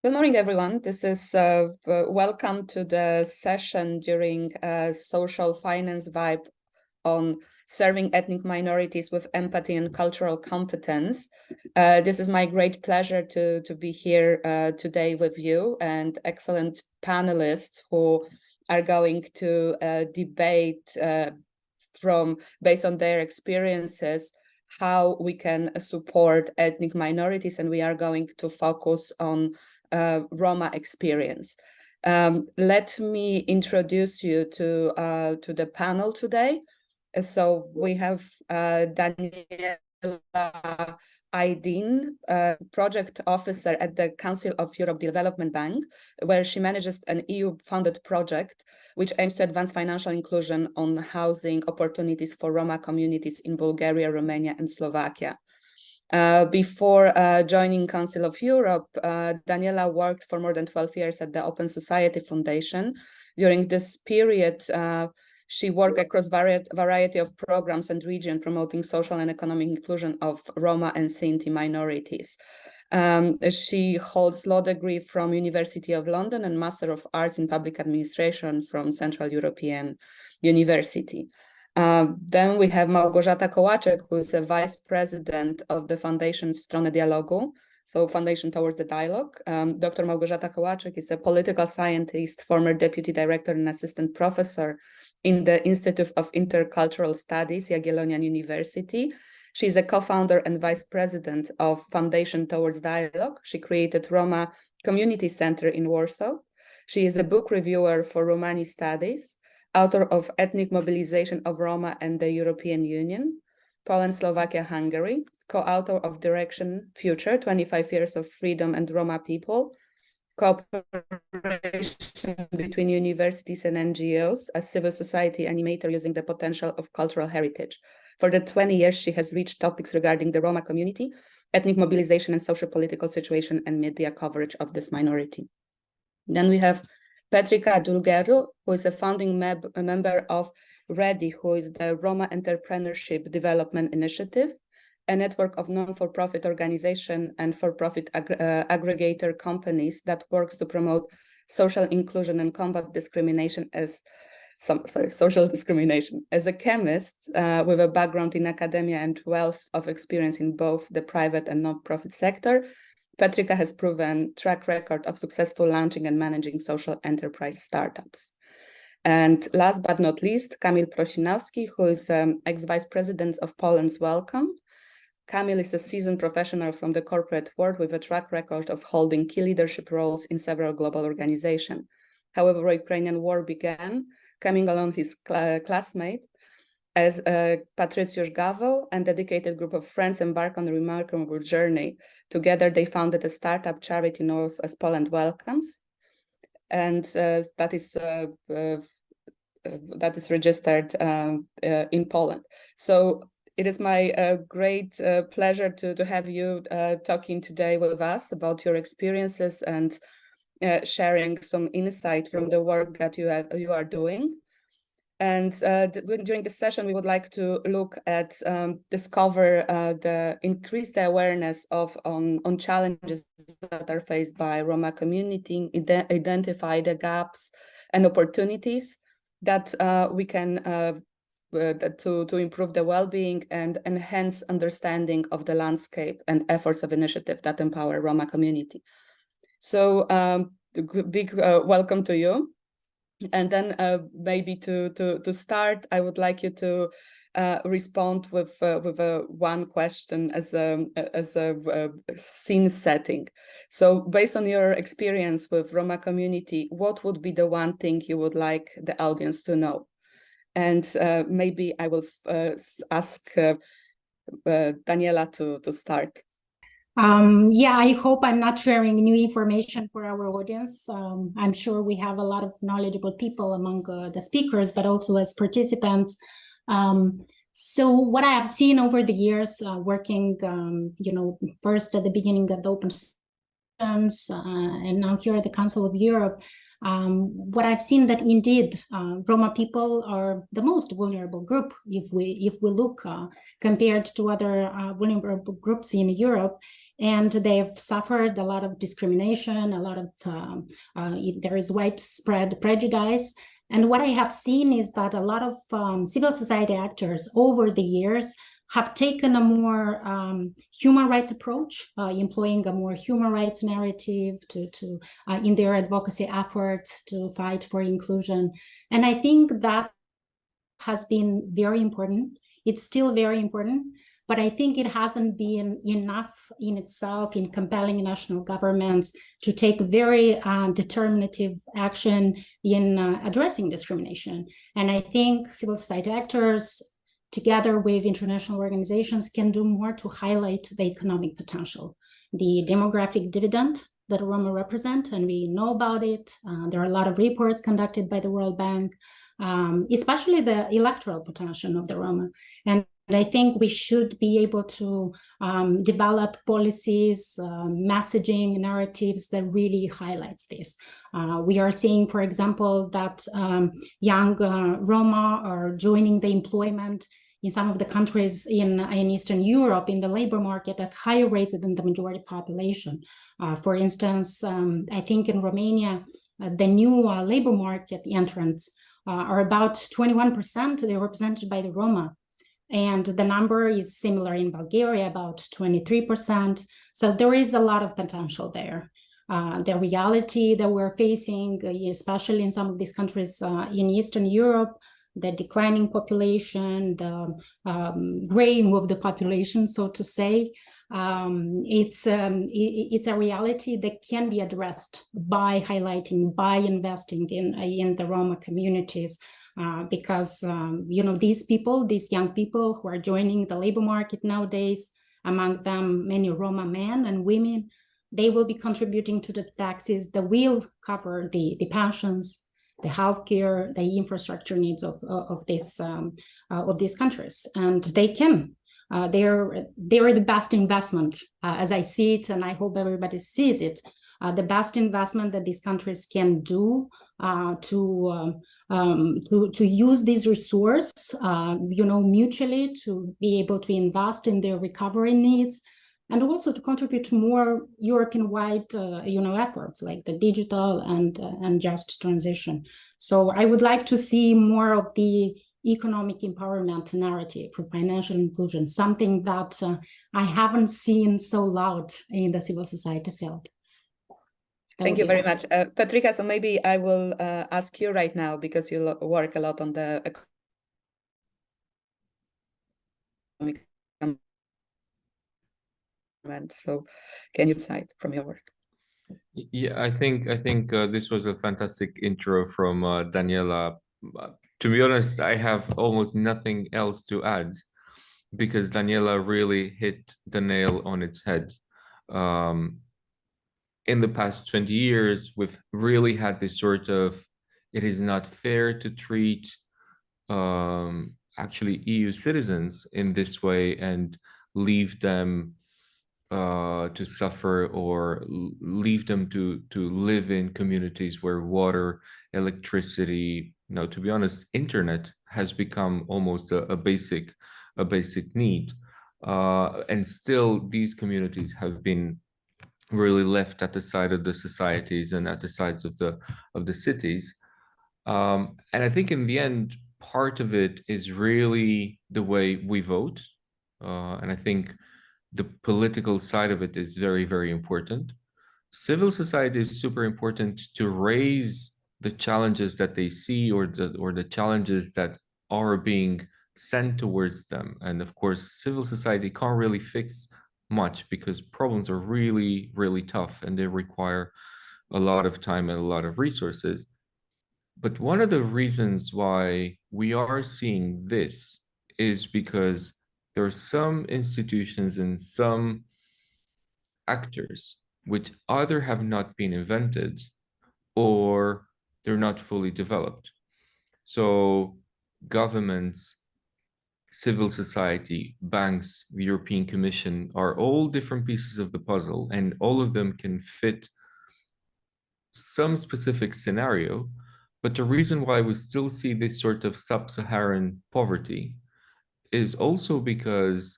Good morning, everyone. This is welcome to the session during social finance vibe on serving ethnic minorities with empathy and cultural competence. This is my great pleasure to be here today with you and excellent panelists who are going to debate based on their experiences how we can support ethnic minorities, and we are going to focus on Roma experience. Let me introduce you to the panel today. So we have Daniela Aydin, project officer at the Council of Europe Development Bank, where she manages an EU-funded project which aims to advance financial inclusion on housing opportunities for Roma communities in Bulgaria, Romania, and Slovakia. Before joining Council of Europe, Daniela worked for more than 12 years at the Open Society Foundation. During this period, she worked across variety of programs and regions promoting social and economic inclusion of Roma and Sinti minorities. She holds law degree from University of London and Master of Arts in Public Administration from Central European University. Then we have Małgorzata Kołaczek, who is a vice president of the Foundation w Stronę Dialogu, so Foundation Towards the Dialogue. Dr. Małgorzata Kołaczek is a political scientist, former deputy director and assistant professor in the Institute of Intercultural Studies, Jagiellonian University. She is a co-founder and vice president of Foundation Towards Dialogue. She created Roma Community Center in Warsaw. She is a book reviewer for Romani Studies, author of Ethnic Mobilization of Roma and the European Union, Poland, Slovakia, Hungary, co-author of Direction Future, 25 Years of Freedom and Roma People, cooperation between universities and NGOs as civil society animator using the potential of cultural heritage. For the 20 years, she has reached topics regarding the Roma community, ethnic mobilization and social political situation and media coverage of this minority. Then we have Petrica Dulgeru, who is a founding member of READY, who is the Roma Entrepreneurship Development Initiative, a network of non-for-profit organization and for-profit aggregator companies that works to promote social inclusion and combat discrimination social discrimination. As a chemist with a background in academia and wealth of experience in both the private and non-profit sector, Petrica has proven track record of successful launching and managing social enterprise startups. And last but not least, Kamil Prosinowski, who is ex-vice president of Poland's Welcome. Kamil is a seasoned professional from the corporate world with a track record of holding key leadership roles in several global organizations. However, the Ukrainian war began, coming along his classmate, as Patrycjusz Gavel and dedicated group of friends embarked on a remarkable journey. Together, they founded a startup charity known as Poland Welcomes, and that is registered in Poland. So it is my great pleasure to have you talking today with us about your experiences and sharing some insight from the work that you are doing. And during this session, we would like to look at increase the awareness on challenges that are faced by Roma community, identify the gaps and opportunities that we can to improve the well-being and enhance understanding of the landscape and efforts of initiative that empower Roma community. So big welcome to you. And then maybe to start, I would like you to respond with one question as a scene setting. So based on your experience with Roma community, what would be the one thing you would like the audience to know? And maybe I will ask Daniela to start. Yeah, I hope I'm not sharing new information for our audience. I'm sure we have a lot of knowledgeable people among the speakers, but also as participants. So what I have seen over the years, working, first at the beginning of the Open Society, and now here at the Council of Europe, what I've seen that indeed Roma people are the most vulnerable group if we look compared to other vulnerable groups in Europe. and they've suffered a lot of discrimination, a lot of there is widespread prejudice. And what I have seen is that a lot of civil society actors over the years have taken a more human rights approach, employing a more human rights narrative to in their advocacy efforts to fight for inclusion. And I think that has been very important. It's still very important, but I think it hasn't been enough in itself in compelling national governments to take very determinative action in addressing discrimination. And I think civil society actors, together with international organizations, can do more to highlight the economic potential, the demographic dividend that Roma represent, and we know about it. There are a lot of reports conducted by the World Bank, especially the electoral potential of the Roma. And I think we should be able to develop policies, messaging, narratives that really highlights this. We are seeing, for example, that young Roma are joining the employment in some of the countries in Eastern Europe in the labor market at higher rates than the majority population. For instance, I think in Romania, the new labor market entrants are about 21%. They're represented by the Roma. And the number is similar in Bulgaria, about 23%. So there is a lot of potential there. The reality that we're facing, especially in some of these countries in Eastern Europe, the declining population, the graying of the population, so to say, it's a reality that can be addressed by highlighting, by investing in the Roma communities. Because these people, these young people who are joining the labor market nowadays, among them many Roma men and women, they will be contributing to the taxes that will cover the pensions, the healthcare, the infrastructure needs of these countries, and they can. They're the best investment, as I see it, and I hope everybody sees it. The best investment that these countries can do to use this resource, mutually, to be able to invest in their recovery needs, and also to contribute to more European-wide, efforts like the digital and just transition. So I would like to see more of the economic empowerment narrative for financial inclusion, something that I haven't seen so loud in the civil society field. Thank you very much. Patrika, so maybe I will ask you right now, because you work a lot on the economic. So can you cite from your work? Yeah, I think this was a fantastic intro from Daniela. To be honest, I have almost nothing else to add, because Daniela really hit the nail on its head. In the past 20 years, we've really had this sort of, it is not fair to treat actually EU citizens in this way and leave them to suffer, or leave them to live in communities where water, electricity, to be honest, internet has become almost a basic need. And still these communities have been really left at the side of the societies and at the sides of the cities. And I think in the end, part of it is really the way we vote. And I think the political side of it is very, very important. Civil society is super important to raise the challenges that they see, or the challenges that are being sent towards them. And of course, civil society can't really fix much, because problems are really, really tough and they require a lot of time and a lot of resources. But one of the reasons why we are seeing this is because there are some institutions and some actors which either have not been invented or they're not fully developed. So governments, civil society, banks, the European Commission are all different pieces of the puzzle, and all of them can fit some specific scenario. But the reason why we still see this sort of sub-Saharan poverty is also because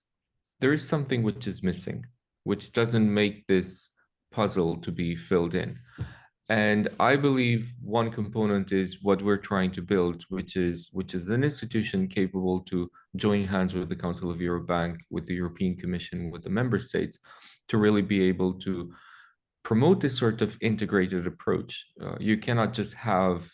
there is something which is missing. which doesn't make this puzzle to be filled in. And I believe one component is what we're trying to build, which is an institution capable to join hands with the Council of Europe Bank, with the European Commission, with the member states, to really be able to promote this sort of integrated approach. You cannot just have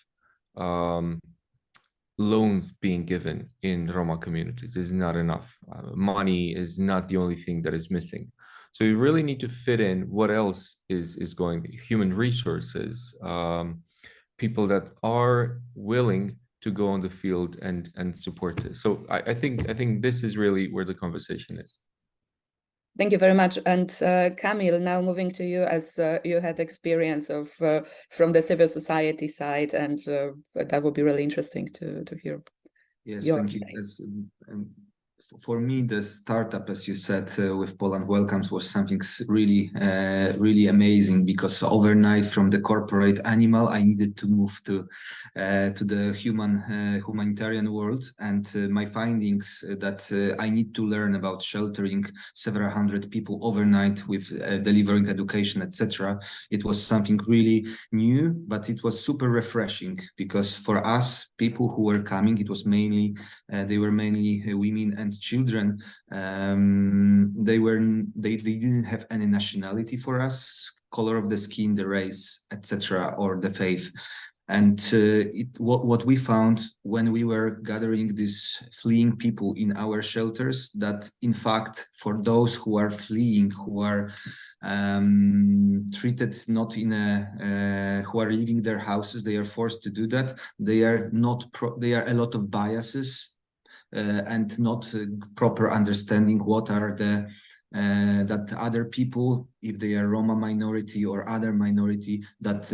loans being given in Roma communities. Is not enough. Money is not the only thing that is missing. So you really need to fit in what else is going, human resources, people that are willing to go on the field and support this. So I think this is really where the conversation is. Thank you very much. And Kamil, now moving to you, as you had experience of from the civil society side, and that would be really interesting to hear. Yes, thank you. For me, the startup, as you said, with Poland Welcomes was something really, really amazing, because overnight from the corporate animal, I needed to move to the humanitarian world. And my findings that I need to learn about sheltering several hundred people overnight with delivering education, etc. It was something really new, but it was super refreshing, because for us, people who were coming, it was mainly they were mainly women and children. They didn't have any nationality for us, color of the skin, the race, etc., or the faith. And what we found when we were gathering these fleeing people in our shelters, that in fact, for those who are fleeing, who are treated not in who are leaving their houses, they are forced to do that. They are a lot of biases and not proper understanding what are the that other people, if they are Roma minority or other minority, that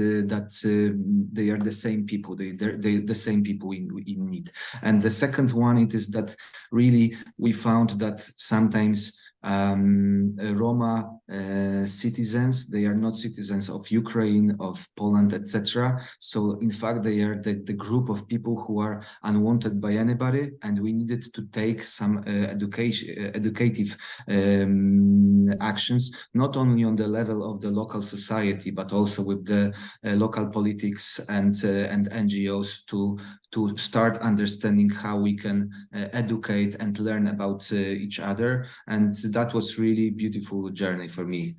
they are the same people. They're the same people in need. And the second one, it is that really we found that sometimes Roma citizens, they are not citizens of Ukraine, of Poland, etc. So in fact, they are the group of people who are unwanted by anybody, and we needed to take some educative actions, not only on the level of the local society, but also with the local politics and NGOs to start understanding how we can educate and learn about each other. And that was really beautiful journey for me.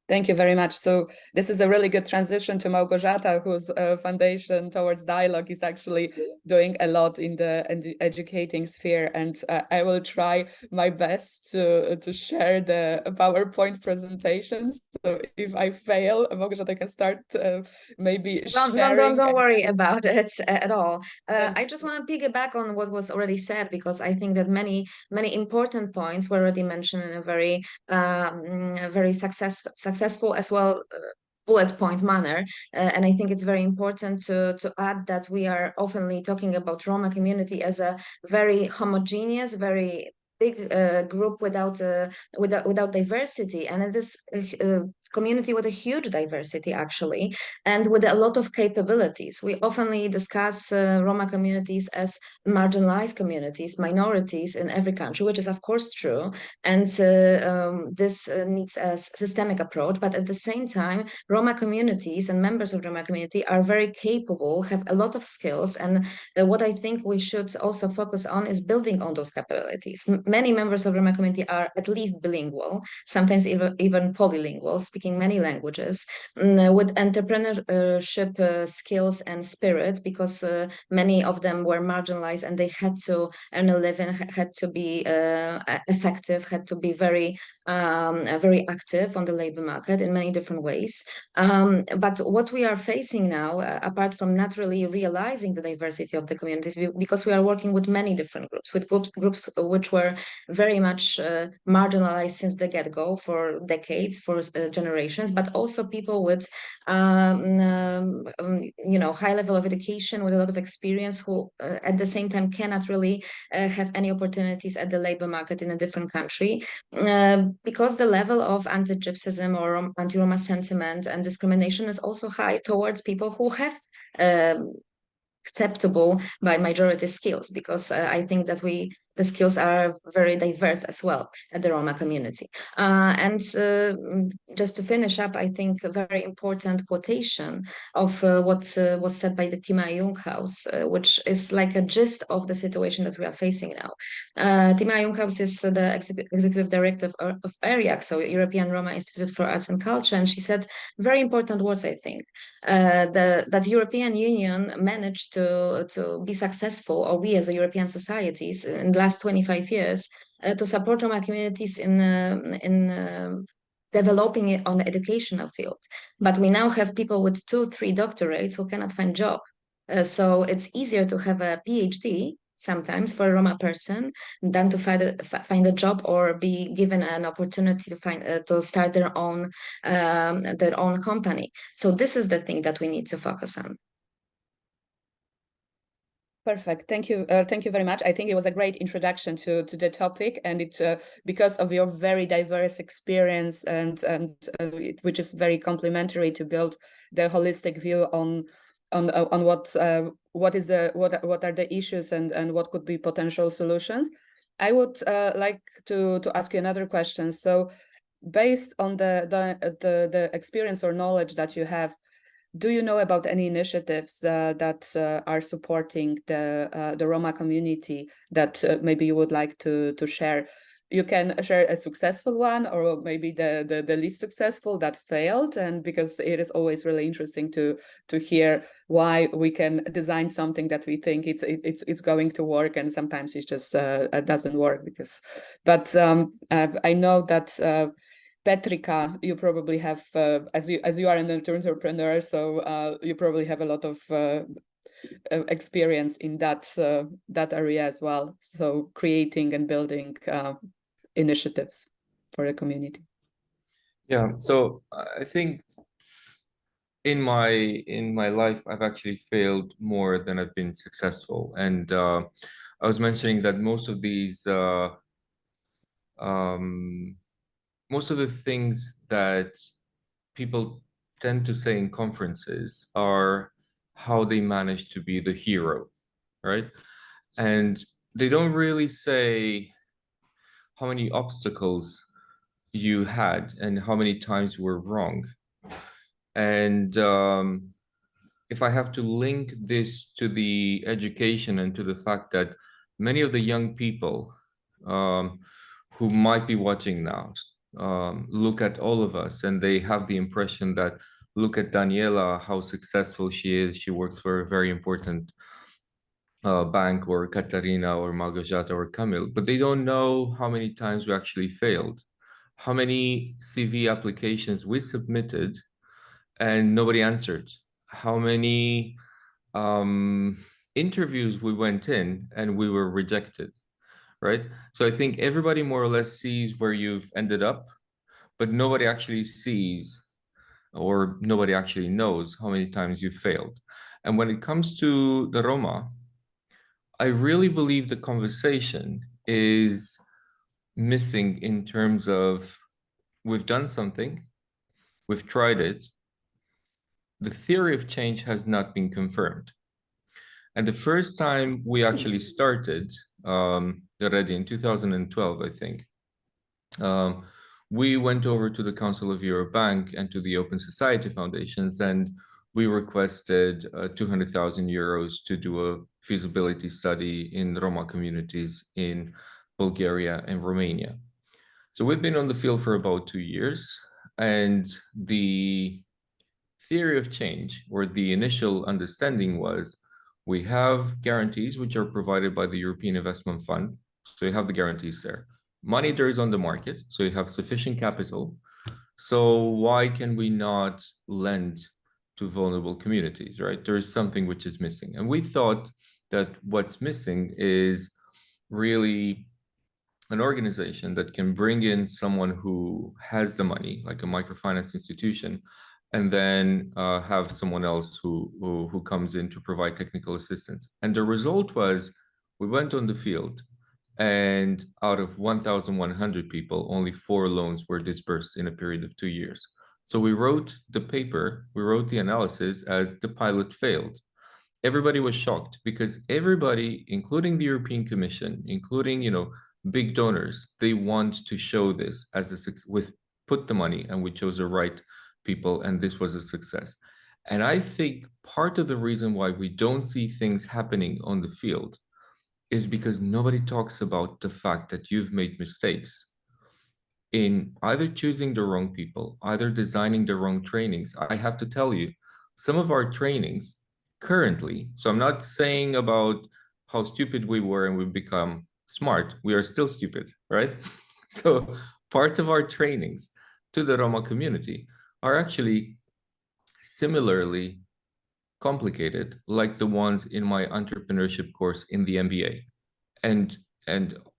Thank you very much. So this is a really good transition to Małgorzata, whose foundation towards dialogue is actually doing a lot in the educating sphere. And I will try my best to share the PowerPoint presentations. So if I fail, Małgorzata can start maybe sharing. Don't worry about it at all. I just want to piggyback on what was already said, because I think that many important points were already mentioned in a very successful as well bullet point manner, and I think it's very important to add that we are oftenly talking about Roma community as a very homogeneous, very big group without diversity, and it is community with a huge diversity, actually, and with a lot of capabilities. We oftenly discuss Roma communities as marginalized communities, minorities in every country, which is of course true, and this needs a systemic approach. But at the same time, Roma communities and members of Roma community are very capable, have a lot of skills, and what I think we should also focus on is building on those capabilities. Many members of Roma community are at least bilingual, sometimes even polylingual, speaking many languages, with entrepreneurship skills and spirit, because many of them were marginalized and they had to earn a living, had to be effective, had to be very active on the labor market in many different ways. But what we are facing now, apart from naturally realizing the diversity of the communities, because we are working with many different groups, with groups which were very much marginalized since the get-go for decades, for generations, but also people with high level of education, with a lot of experience, who at the same time cannot really have any opportunities at the labor market in a different country, because the level of anti-Gypsyism or anti-Roma sentiment and discrimination is also high towards people who have acceptable by majority skills, because I think that the skills are very diverse as well at the Roma community. And just to finish up, I think a very important quotation of what was said by the Tima Junghaus, which is like a gist of the situation that we are facing now. Tima Junghaus is the executive director of ERIAC, so European Roma Institute for Arts and Culture, and she said very important words, I think. That European Union managed to be successful, or we as a European societies in the last 25 years, to support Roma communities in developing it on the educational field. But we now have people with 2-3 doctorates who cannot find job. So it's easier to have a PhD sometimes for a Roma person than to find a job or be given an opportunity to start their own company. So this is the thing that we need to focus on. Perfect. Thank you. Thank you very much. I think it was a great introduction to the topic, and it because of your very diverse experience and which is very complementary to build the holistic view on what are the issues and what could be potential solutions. I would like to ask you another question. So, based on the experience or knowledge that you have, do you know about any initiatives that are supporting the Roma community that maybe you would like to share? You can share a successful one, or maybe the least successful that failed, and because it is always really interesting to hear why we can design something that we think it's going to work, and sometimes it just doesn't work because. But I know that. Petrika, you probably have, as you are an entrepreneur, so you probably have a lot of experience in that area as well. So creating and building initiatives for the community. Yeah, so I think in my life, I've actually failed more than I've been successful, and I was mentioning that most of the things that people tend to say in conferences are how they manage to be the hero, right? And they don't really say how many obstacles you had and how many times you were wrong. And if I have to link this to the education and to the fact that many of the young people who might be watching now look at all of us and they have the impression that, look at Daniela, how successful she is. She works for a very important bank, or Katarina or Malgorzata or Kamil, but they don't know how many times we actually failed, how many CV applications we submitted and nobody answered, how many interviews we went in and we were rejected, right? So I think everybody more or less sees where you've ended up, but nobody actually sees, or nobody actually knows how many times you failed. And when it comes to the Roma, I really believe the conversation is missing in terms of, we've done something, we've tried it, the theory of change has not been confirmed. And the first time we actually started, already in 2012, I think, we went over to the Council of Europe Bank and to the Open Society Foundations, and we requested 200,000 euros to do a feasibility study in Roma communities in Bulgaria and Romania. So we've been on the field for about 2 years, and the theory of change, or the initial understanding, was we have guarantees which are provided by the European Investment Fund. So you have the guarantees there. Money there is on the market, so you have sufficient capital. So why can we not lend to vulnerable communities, right? There is something which is missing. And we thought that what's missing is really an organization that can bring in someone who has the money, like a microfinance institution, and then have someone else who comes in to provide technical assistance. And the result was, we went on the field, and out of 1,100 people, only 4 loans were disbursed in a period of 2 years. So we wrote the paper, we wrote the analysis as the pilot failed. everybody was shocked because everybody, including the European Commission, including, big donors, they want to show this as a success. With put the money, and we chose the right people, and this was a success. And I think part of the reason why we don't see things happening on the field is because nobody talks about the fact that you've made mistakes in either choosing the wrong people, either designing the wrong trainings. I have to tell you, some of our trainings currently, so I'm not saying about how stupid we were and we've become smart, we are still stupid, right? So part of our trainings to the Roma community are actually similarly complicated, like the ones in my entrepreneurship course in the MBA. And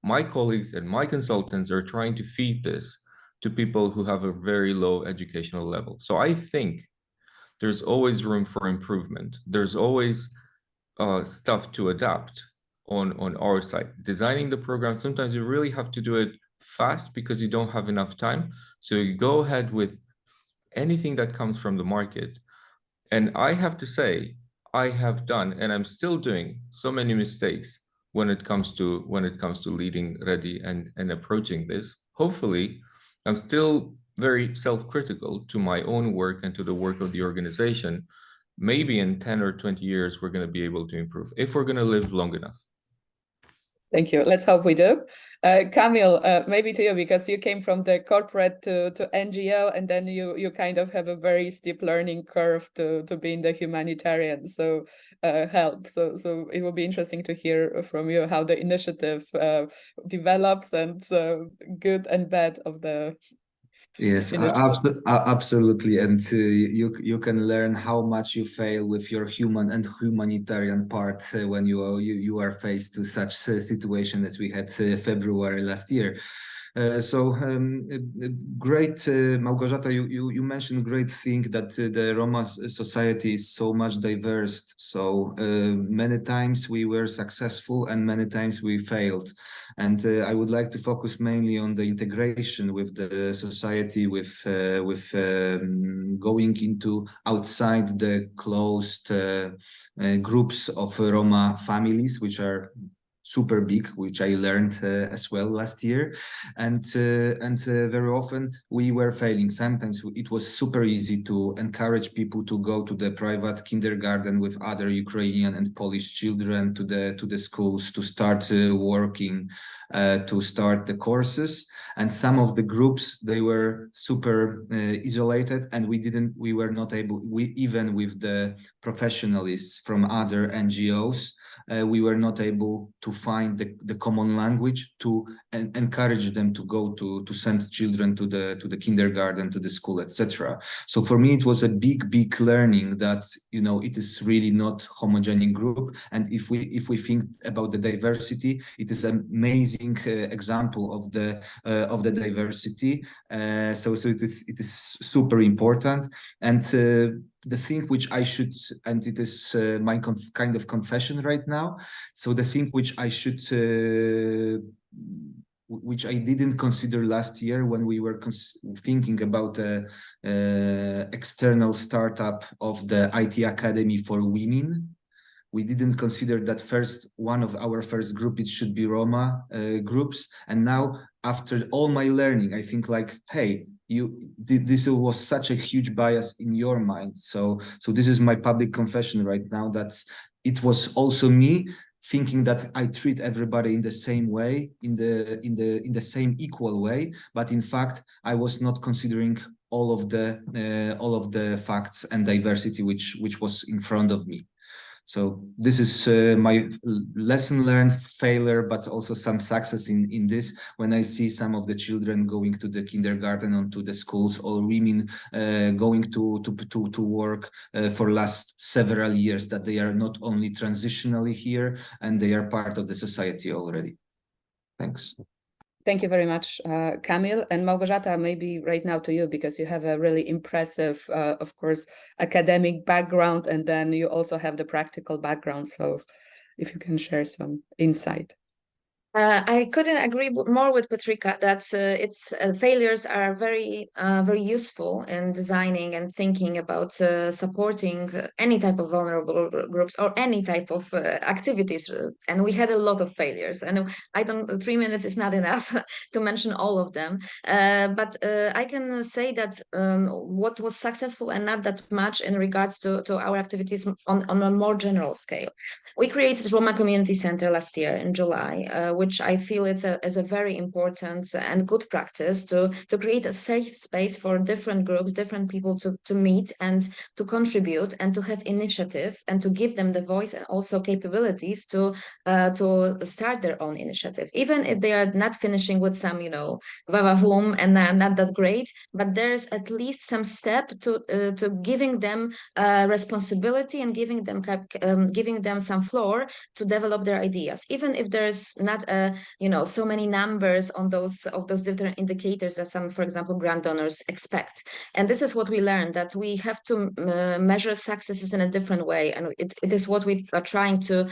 my colleagues and my consultants are trying to feed this to people who have a very low educational level. So I think there's always room for improvement. There's always stuff to adapt on our side. Designing the program, sometimes you really have to do it fast because you don't have enough time. So you go ahead with anything that comes from the market. And I have to say, I have done, and I'm still doing so many mistakes when it comes to leading ready and approaching this. Hopefully, I'm still very self-critical to my own work and to the work of the organization. Maybe in 10 or 20 years, we're going to be able to improve if we're going to live long enough. Thank you. Let's hope we do. Kamil, maybe to you, because you came from the corporate to NGO, and then you kind of have a very steep learning curve to being the humanitarian. So help. So it will be interesting to hear from you how the initiative develops, and good and bad of the. Yes, absolutely, and you can learn how much you fail with your human and humanitarian part when you are faced to such a situation as we had February last year. Great, Małgorzata, you mentioned great thing that the Roma society is so much diverse. So many times we were successful and many times we failed. And I would like to focus mainly on the integration with the society, with going into outside the closed groups of Roma families, which are super big, which I learned as well last year, and very often we were failing. Sometimes it was super easy to encourage people to go to the private kindergarten with other Ukrainian and Polish children, to the schools, to start working, to start the courses. And some of the groups, they were super isolated, and we were not able, even with the professionalists from other NGOs, we were not able to find the common language to encourage them to go to send children to the kindergarten, to the school, etc. So for me, it was a big learning that it is really not homogeneous group. And if we think about the diversity, it is an amazing example of the diversity. So it is super important. And the thing which I should, and it is my kind of confession right now. So the thing which I should, which I didn't consider last year when we were thinking about external startup of the IT Academy for women. We didn't consider that one of our first group, it should be Roma groups. And now, after all my learning, I think like, hey, this was such a huge bias in your mind. So this is my public confession right now, that it was also me thinking that I treat everybody in the same way, in the same equal way. But in fact, I was not considering all of the facts and diversity which was in front of me. So this is my lesson learned, failure, but also some success in this. When I see some of the children going to the kindergarten or to the schools, or women going to work for last several years, that they are not only transitionally here, and they are part of the society already. Thanks. Thank you very much, Kamil. And Małgorzata, maybe right now to you, because you have a really impressive, of course, academic background, and then you also have the practical background. So if you can share some insight. I couldn't agree more with Patrika that its failures are very useful in designing and thinking about supporting any type of vulnerable groups or any type of activities. And we had a lot of failures, and I don't. 3 minutes is not enough to mention all of them. But I can say that what was successful and not that much in regards to our activities on a more general scale. We created Roma Community Center last year in July, which I feel is a very important and good practice to create a safe space for different groups, different people to meet and to contribute and to have initiative and to give them the voice and also capabilities to start their own initiative, even if they are not finishing with some, vavavoom and not that great, but there's at least some step to giving them responsibility and giving them some floor to develop their ideas, even if there's not so many numbers on those different indicators that some, for example, grant donors expect. And this is what we learned, that we have to measure successes in a different way, and it is what we are trying to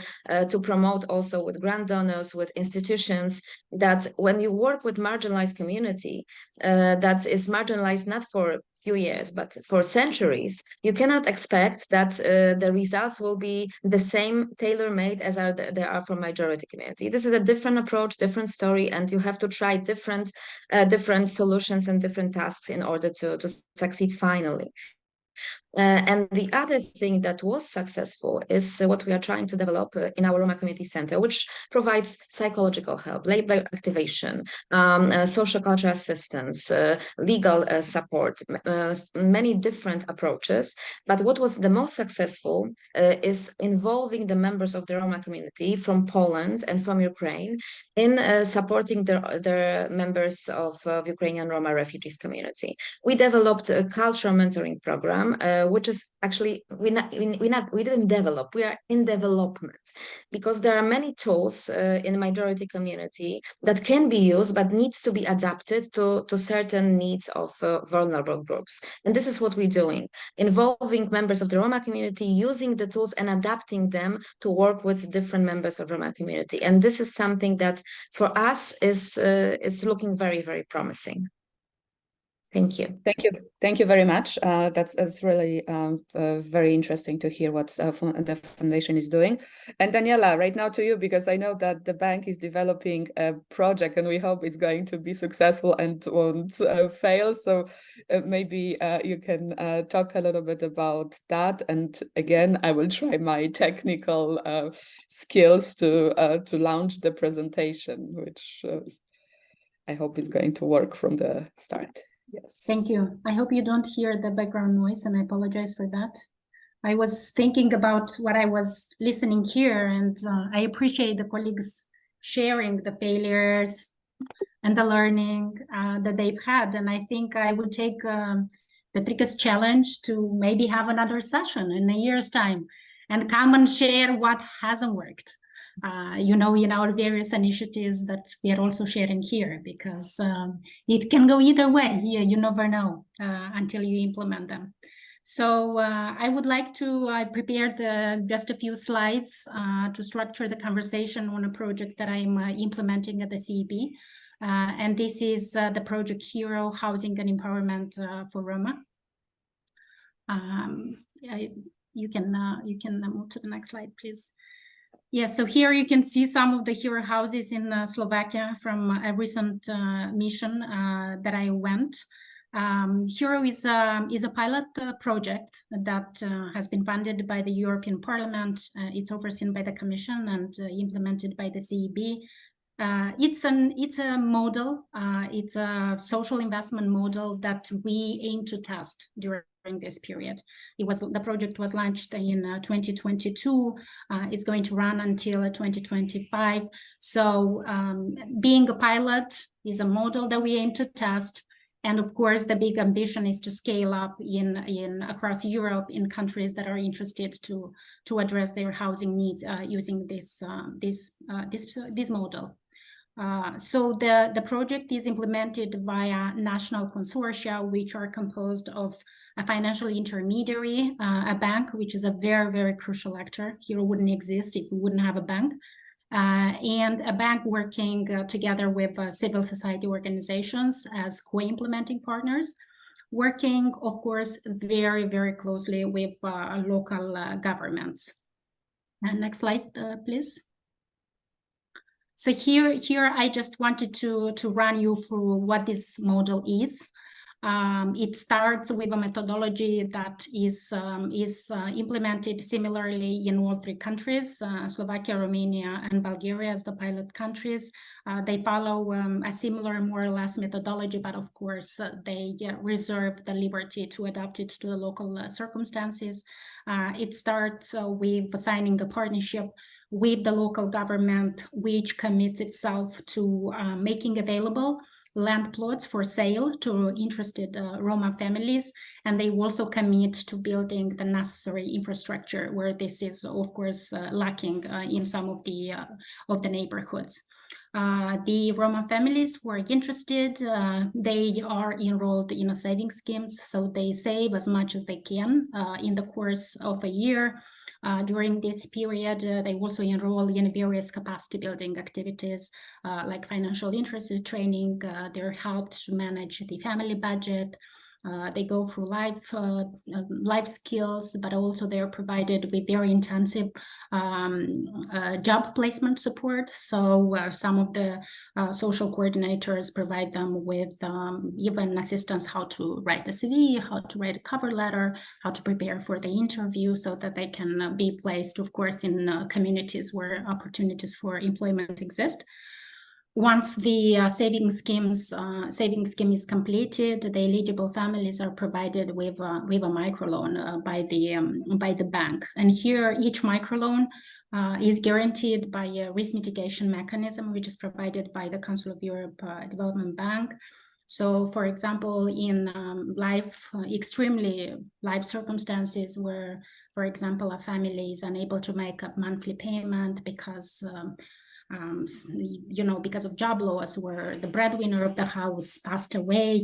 promote also with grant donors, with institutions, that when you work with marginalized community that is marginalized not for few years, but for centuries, you cannot expect that the results will be the same tailor-made as they are for majority community. This is a different approach, different story, and you have to try different solutions and different tasks in order to succeed finally. And the other thing that was successful is what we are trying to develop in our Roma Community Center, which provides psychological help, labor activation, social cultural assistance, legal support, many different approaches. But what was the most successful is involving the members of the Roma community from Poland and from Ukraine in supporting their members of Ukrainian Roma refugees community. We developed a cultural mentoring program, which is actually we didn't develop, we are in development, because there are many tools in the majority community that can be used but needs to be adapted to certain needs of vulnerable groups. And this is what we're doing, involving members of the Roma community, using the tools and adapting them to work with different members of Roma community. And this is something that for us is looking very, very promising. Thank you. Thank you very much. That's really very interesting to hear what the foundation is doing. And Daniela, right now to you, because I know that the bank is developing a project and we hope it's going to be successful and won't fail. So maybe you can talk a little bit about that. And again, I will try my technical skills to launch the presentation, which I hope is going to work from the start. Yes. Thank you. I hope you don't hear the background noise, and I apologize for that. I was thinking about what I was listening here, and I appreciate the colleagues sharing the failures and the learning that they've had. And I think I would take Patrika's challenge to maybe have another session in a year's time and come and share what hasn't worked. In our various initiatives that we are also sharing here, because it can go either way. You never know until you implement them. So I would like to prepare just a few slides to structure the conversation on a project that I'm implementing at the CEB. And this is the project Hero, Housing and Empowerment for Roma. You can move to the next slide, please. Yeah, so here you can see some of the hero houses in Slovakia from a recent mission that I went. Hero is a pilot project that has been funded by the European Parliament. It's overseen by the Commission and implemented by the CEB. It's a model. It's a social investment model that we aim to test during this period. The project was launched in 2022. It's going to run until 2025. So being a pilot is a model that we aim to test. And of course, the big ambition is to scale up across Europe in countries that are interested to address their housing needs using this model. So the project is implemented via national consortia, which are composed of a financial intermediary, a bank, which is a very, very crucial actor. Hero wouldn't exist if we wouldn't have a bank. and a bank working together with civil society organizations as co-implementing partners, working, of course, very, very closely with local governments. Next slide, please. So here I just wanted to run you through what this model is. It starts with a methodology that is implemented similarly in all three countries, Slovakia, Romania, and Bulgaria as the pilot countries. They follow a similar, more or less, methodology, but of course, they reserve the liberty to adapt it to the local circumstances. It starts with signing a partnership with the local government, which commits itself to making available land plots for sale to interested Roma families, and they also commit to building the necessary infrastructure where this is, of course, lacking in some of the neighborhoods. The Roma families who are interested, they are enrolled in a saving schemes, so they save as much as they can in the course of a year. During this period, they also enroll in various capacity building activities like financial literacy training. They're helped to manage the family budget. They go through life skills, but also they're provided with very intensive job placement support. So some of the social coordinators provide them with even assistance how to write a CV, how to write a cover letter, how to prepare for the interview, so that they can be placed, of course, in communities where opportunities for employment exist. Once the saving scheme is completed, the eligible families are provided with a microloan by the bank. And here, each microloan is guaranteed by a risk mitigation mechanism, which is provided by the Council of Europe Development Bank. So, for example, in extremely life circumstances where, for example, a family is unable to make a monthly payment because because of job loss, where the breadwinner of the house passed away,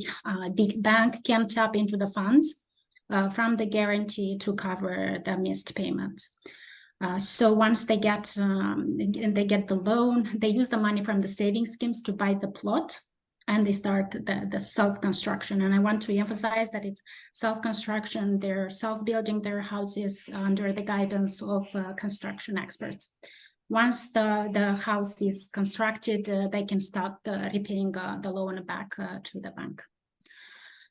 the bank can tap into the funds from the guarantee to cover the missed payments. So once they get the loan, they use the money from the saving schemes to buy the plot, and they start the self-construction. And I want to emphasize that it's self-construction. They're self-building their houses under the guidance of construction experts. Once the house is constructed, they can start repaying the loan back to the bank.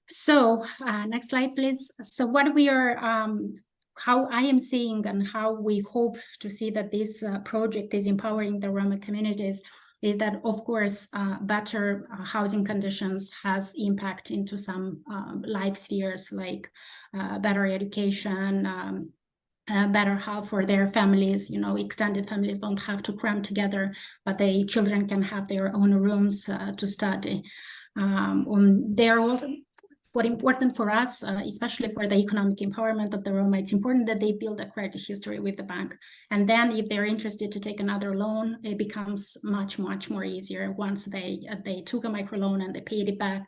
So next slide, please. So what we are, how I am seeing and how we hope to see that this project is empowering the Roma communities is that, of course, better housing conditions has impact into some life spheres, like better education, better health for their families. Extended families don't have to cram together, but the children can have their own rooms to study. They're also what important for us, especially for the economic empowerment of the Roma. It's important that they build a credit history with the bank, and then if they're interested to take another loan, it becomes much more easier once they took a microloan and they paid it back.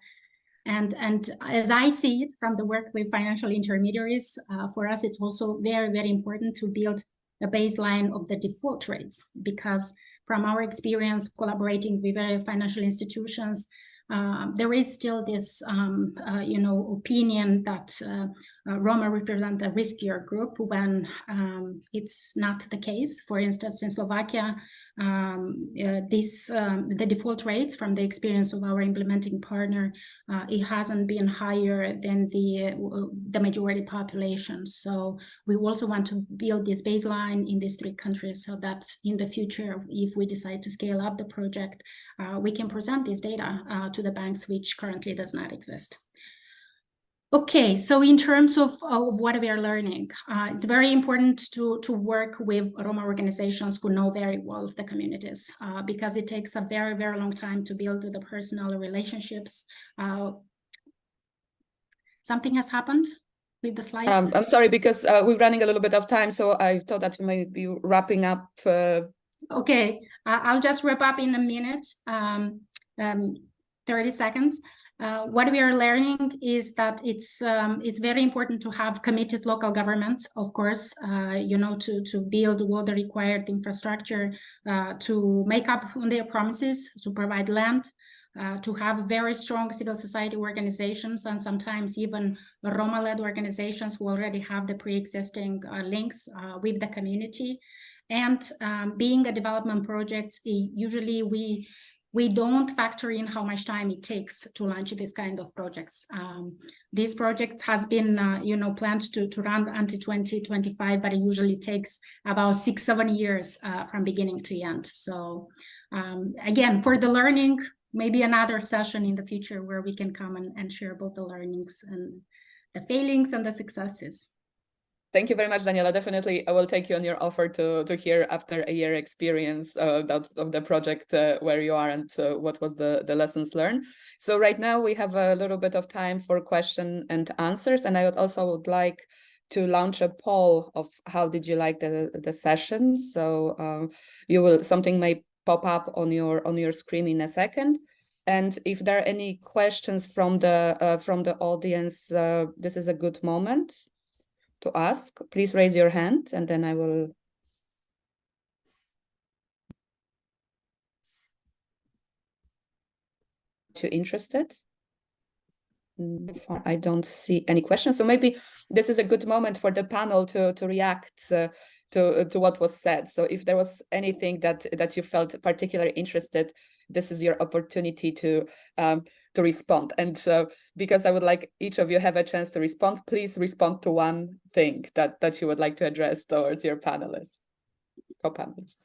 And as I see it from the work with financial intermediaries, for us, it's also very important to build a baseline of the default rates, because from our experience collaborating with financial institutions, there is still this, opinion that Roma represent a riskier group when it's not the case. For instance, in Slovakia, the default rates from the experience of our implementing partner, it hasn't been higher than the majority population. So we also want to build this baseline in these three countries, so that in the future, if we decide to scale up the project, we can present this data to the banks, which currently does not exist. Okay, so in terms of what we are learning, it's very important to work with Roma organizations who know very well the communities, because it takes a very long time to build the personal relationships. Something has happened with the slides? I'm sorry, because we're running a little bit of time, so I thought that we might be wrapping up. Okay, I'll just wrap up in a minute. 30 seconds. What we are learning is that it's very important to have committed local governments, of course, to build all the required infrastructure, to make up on their promises, to provide land, to have very strong civil society organizations, and sometimes even Roma-led organizations who already have the pre-existing links with the community. And being a development project, usually we don't factor in how much time it takes to launch this kind of projects. These projects has been, planned to run until 2025, but it usually takes about 6-7 years from beginning to end. So again, for the learning, maybe another session in the future where we can come and share both the learnings and the failings and the successes. Thank you very much, Daniela. Definitely, I will take you on your offer to hear after a year experience of the project where you are and what was the lessons learned. So right now we have a little bit of time for question and answers, and I would like to launch a poll of how did you like the session. So something may pop up on your screen in a second. And if there are any questions from the audience, this is a good moment to ask. Please raise your hand and then I will. You interested? I don't see any questions, so maybe this is a good moment for the panel to react to what was said. So if there was anything that you felt particularly interested, this is your opportunity to respond. And so because I would like each of you have a chance to respond, please respond to one thing that you would like to address towards your panelists, co-panelists.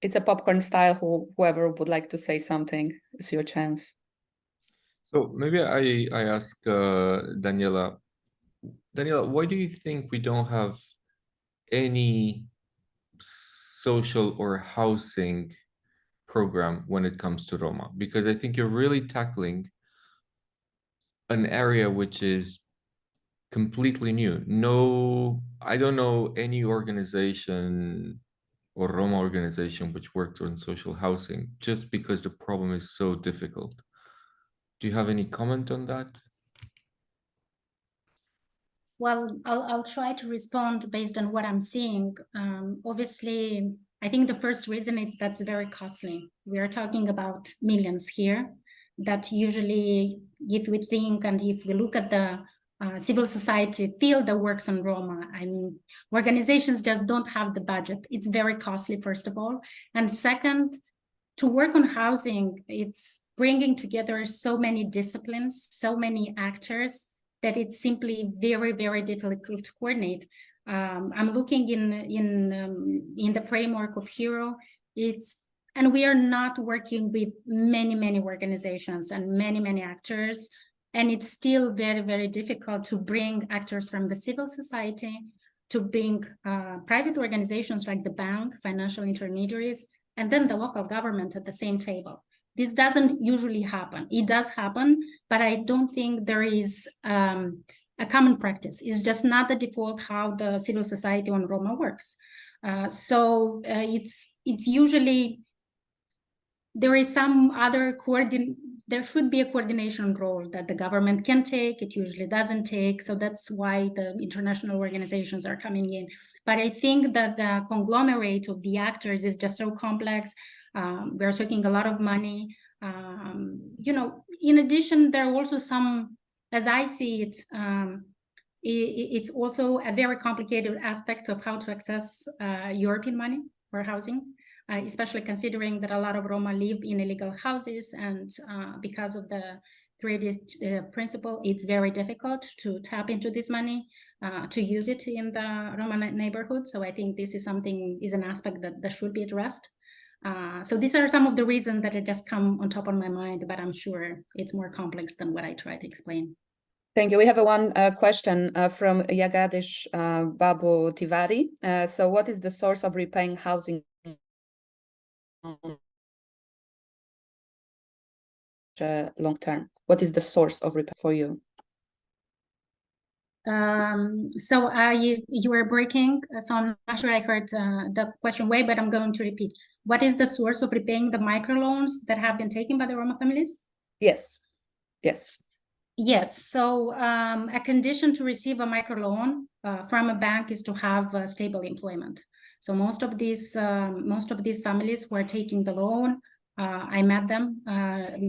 It's a popcorn style. Whoever would like to say something, it's your chance. So maybe I ask Daniela. Daniela, why do you think we don't have any social or housing program when it comes to Roma? Because I think you're really tackling an area which is completely new. No, I don't know any organization or Roma organization which works on social housing, just because the problem is so difficult. Do you have any comment on that? Well, I'll try to respond based on what I'm seeing. Obviously, I think the first reason is that's very costly. We are talking about millions here that usually, if we think and if we look at the civil society field that works on Roma, I mean, organizations just don't have the budget. It's very costly, first of all. And second, to work on housing, it's bringing together so many disciplines, so many actors, that it's simply very, very difficult to coordinate. I'm looking in the framework of HERO. And we are not working with many organizations and many actors. And it's still very, very difficult to bring actors from the civil society, to bring private organizations like the bank, financial intermediaries, and then the local government at the same table. This doesn't usually happen. It does happen, but I don't think there is a common practice. It's just not the default how the civil society on Roma works. So it's usually, there is some other there should be a coordination role that the government can take. It usually doesn't take. So that's why the international organizations are coming in. But I think that the conglomerate of the actors is just so complex. We're talking a lot of money. In addition, there are also some, as I see it, it's also a very complicated aspect of how to access European money for housing, especially considering that a lot of Roma live in illegal houses, and because of the 3D principle, it's very difficult to tap into this money, to use it in the Roma neighborhood. So I think this is an aspect that should be addressed. So these are some of the reasons that it just come on top of my mind, but I'm sure it's more complex than what I try to explain. Thank you. We have one question from Yagadish Babu Tiwari. So what is the source of repaying housing long term? What is the source of repay for you? So you were breaking, so I'm not sure I heard the question well, but I'm going to repeat. What is the source of repaying the microloans that have been taken by the Roma families? Yes, yes. Yes, so a condition to receive a microloan from a bank is to have stable employment. So most of these families who are taking the loan, I met them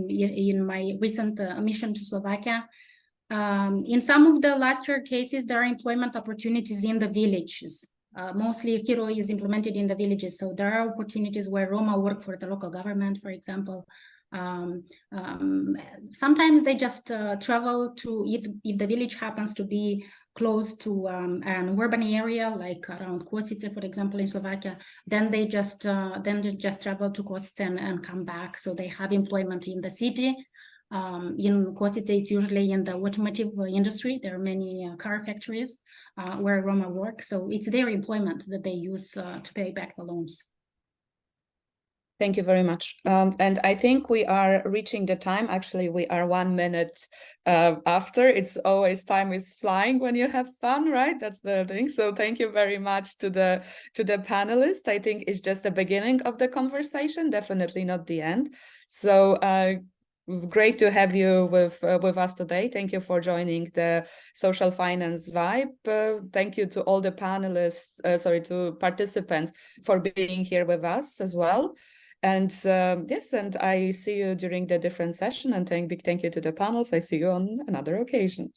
in my recent mission to Slovakia. In some of the latter cases, there are employment opportunities in the villages. Mostly Hero is implemented in the villages. So there are opportunities where Roma work for the local government, for example. Sometimes they just travel to, if the village happens to be close to an urban area, like around Kosice, for example, in Slovakia, then they just travel to Kosice and come back. So they have employment in the city. In Kosice, it's usually in the automotive industry. There are many car factories where Roma work. So it's their employment that they use to pay back the loans. Thank you very much. And I think we are reaching the time. Actually, we are 1 minute after. It's always time is flying when you have fun, right? That's the thing. So thank you very much to the panelists. I think it's just the beginning of the conversation, definitely not the end. So great to have you with us today. Thank you for joining the Social Finance Vibe. Thank you to all the panelists, to participants for being here with us as well. And yes, and I see you during the different session, and big thank you to the panels. I see you on another occasion.